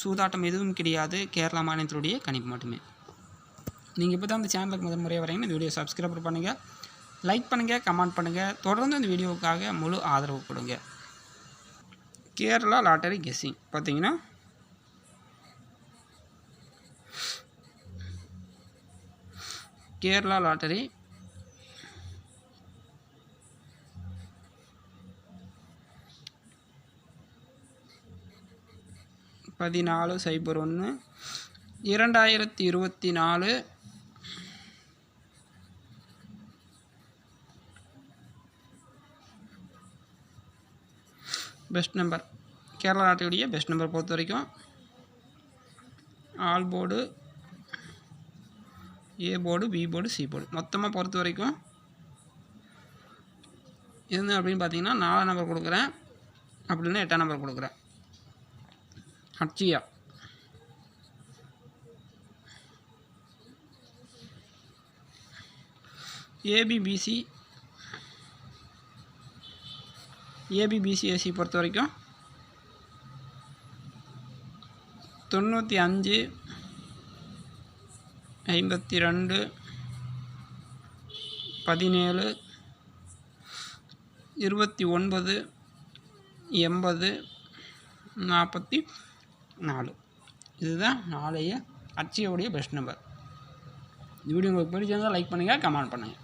சூதாட்டம் எதுவும் கிடையாது. கேரளா மாநிலத்தினுடைய கணிப்பு மட்டுமே. நீங்கள் இப்போ தான் அந்த சேனலுக்கு முதல் முறையாக வரீங்கன்னா இந்த வீடியோ சப்ஸ்கிரைப் பண்ணுங்கள், லைக் பண்ணுங்கள், கமெண்ட் பண்ணுங்கள். தொடர்ந்து இந்த வீடியோவுக்காக முழு ஆதரவு கொடுங்க. கேரளா லாட்டரி கெஸ்ஸிங் பார்த்தீங்கன்னா Kerala lottery 14/01 2024 best number. Kerala லாட்டரியுடைய பெஸ்ட் நம்பர் பொறுத்த வரைக்கும் all board, A board, B board, C board மொத்தமாக பொறுத்த வரைக்கும் என்ன அப்படின்னு பார்த்தீங்கன்னா 4 நம்பர் கொடுக்குறேன், அப்படின்னா 8 நம்பர் கொடுக்குறேன். அட்சியா ஏபிபிசி ஏசி பொறுத்த வரைக்கும் 95 52 17 29 80 44 இதுதான் நாளைய அட்சியோடைய பெஸ்ட் நம்பர். இந்த வீடியோ உங்களுக்கு பிடிச்சிருந்தால் லைக் பண்ணுங்கள், கமெண்ட் பண்ணுங்கள்.